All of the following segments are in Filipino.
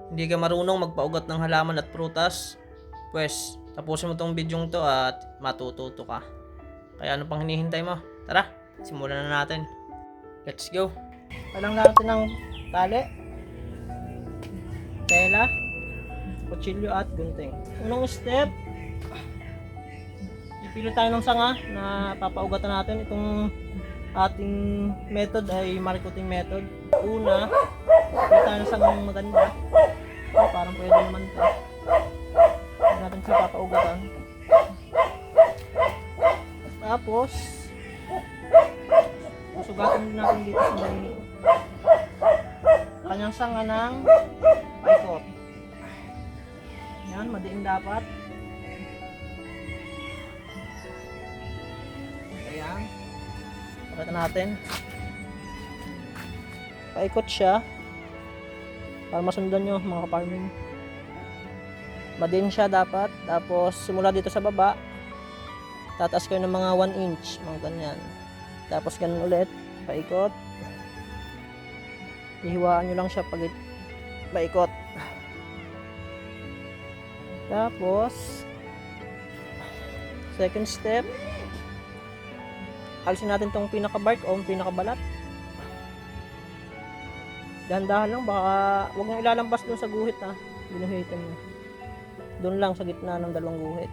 hindi ka marunong magpaugat ng halaman at prutas, pues tapusin mo tong video to at matututo ka. Kaya ano pang hinihintay mo? Tara, simulan na natin. Let's go. Kailangan natin ng tali, tela, kutsilyo at gunting. Unang step, pipili tayo ng sanga na papaugatan natin. Itong ating method ay marikuting method. Una, pipili tayo ng sangang maganda. Parang pwede naman ito. Hindi natin siya papaugatan. Tapos, sugatan din natin dito sa may kanyang sanga ng paikot. Yan, madiin dapat. Ayan. Pakita natin. Paikot siya. Para masundan nyo mga ka-farming. Madiin siya dapat. Tapos simula dito sa baba. Tataas kayo ng mga 1 inch. Mga ganyan. Tapos ganun ulit. Paikot. Hihiwaan nyo lang siya pag paikot. Tapos second step, alisin natin tong pinaka-bark o pinaka-balat. Dahan-dahan lang, baka huwag nyo ilalampas dun sa guhit ha. Binuhitin nyo. Doon lang sa gitna ng dalawang guhit.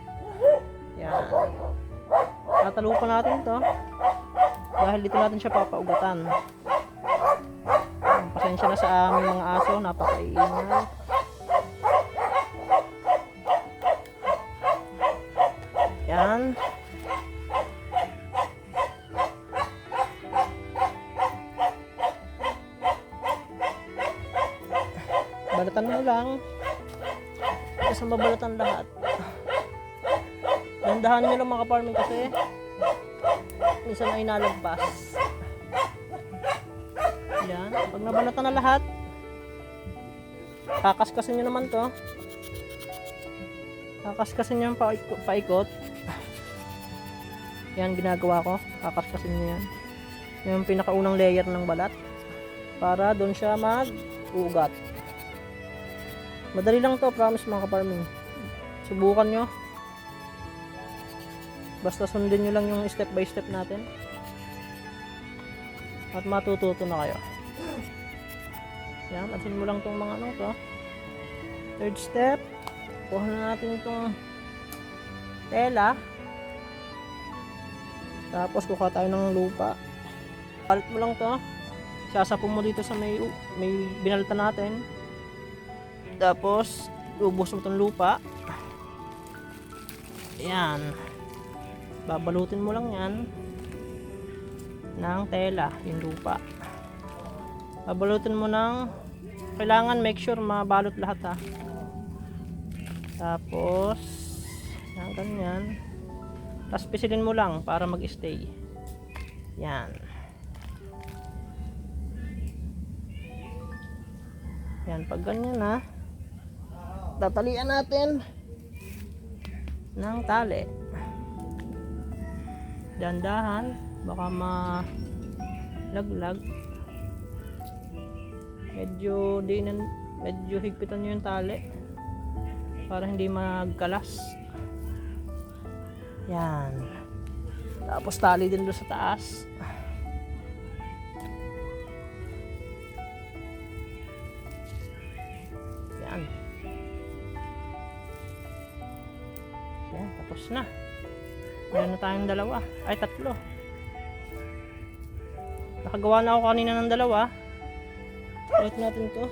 Yan. Tatalupan natin to. Dahil dito natin siya papaugatan. Pasensya na sa aming mga aso, napakaiingay. Yan. Balatan mo lang. Kasi mabalatan lahat. Dandahan nyo lang mga ka-farming kasi minsan ay nalagpas. Yan. Pag nabalatan na lahat, kakaskasin nyo naman to. Kakaskasin nyo yung paikot. Yan ginagawa ko. Kakaskasin nyo yan. Yung pinakaunang layer ng balat. Para doon siya mag-ugat. Madali lang to, promise mga ka-farming. Subukan nyo. Basta sundin nyo lang yung step by step natin. At matututo na kayo. Yan, asin mo lang tong mga ano to. Third step, kuha na natin itong tela. Tapos kuha tayo ng lupa. Balit mo lang to. Sasapon mo dito sa may binaltan natin. Tapos ubos mo itong lupa. Ayan. Babalutin mo lang yan ng tela, yung lupa. Babalutin mo ng, kailangan make sure mabalot lahat ha. Tapos yan, ganyan. Tapos pisilin mo lang para mag-stay. Yan. Yan, pag ganyan ha, tatalian natin ng tali. Dandahan, baka malaglag. Medyo higpitan nyo yung tali para hindi magkalas. Yan. Tapos tali din doon sa taas. Yan. Yan, tapos na. Meron na tayong dalawa. Ay, tatlo. Nakagawa na ako kanina ng dalawa. Ulit natin to.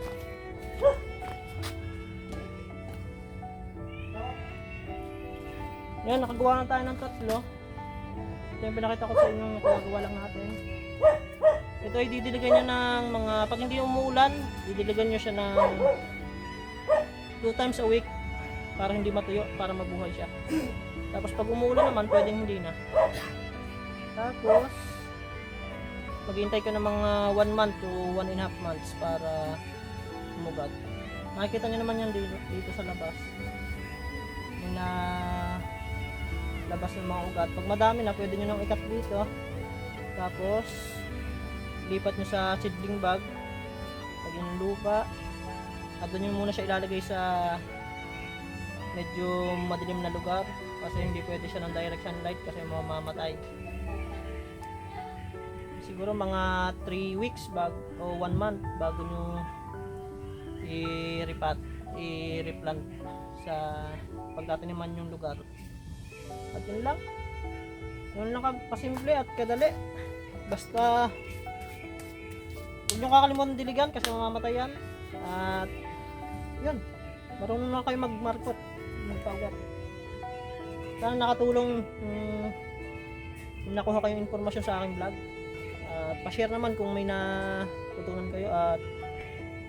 Yan, nakagawa na tayo ng tatlo. Ito yung pinakita ko sa inyo yung nakagawa lang natin. Ito ay didiligan nyo ng mga, pag hindi umuulan, didiligan nyo siya ng 2 times a week para hindi matuyo, para mabuhay siya. Tapos pag umuulan naman, pwedeng hindi na. Tapos maghihintay ka ng mga 1 month to 1.5 months para umugat. Makikita nyo naman yan dito sa labas. Yung na labas ng mga ugat. Pag madami na, pwede nyo nang ikat dito. Tapos lipat nyo sa seedling bag. Lagyan ng lupa. At doon nyo muna siya ilalagay sa medyo madilim na lugar kasi hindi pwede siya ng direct sunlight kasi mamamatay. Siguro mga 3 weeks o 1 month bago nyo i-replant sa pagtataniman yung lugar. At yun lang kasimple at kadali. Basta huwag nyo kakalimutan diligan kasi mamamatay yan. At yun, marunong na kayo magmarkot, magpaugat. Sana nakatulong nakuha kayong informasyon sa aking vlog. At pa-share naman kung may natutunan kayo at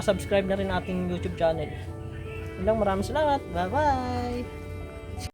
subscribe na rin ating YouTube channel. Yun lang, maraming salamat. Bye bye!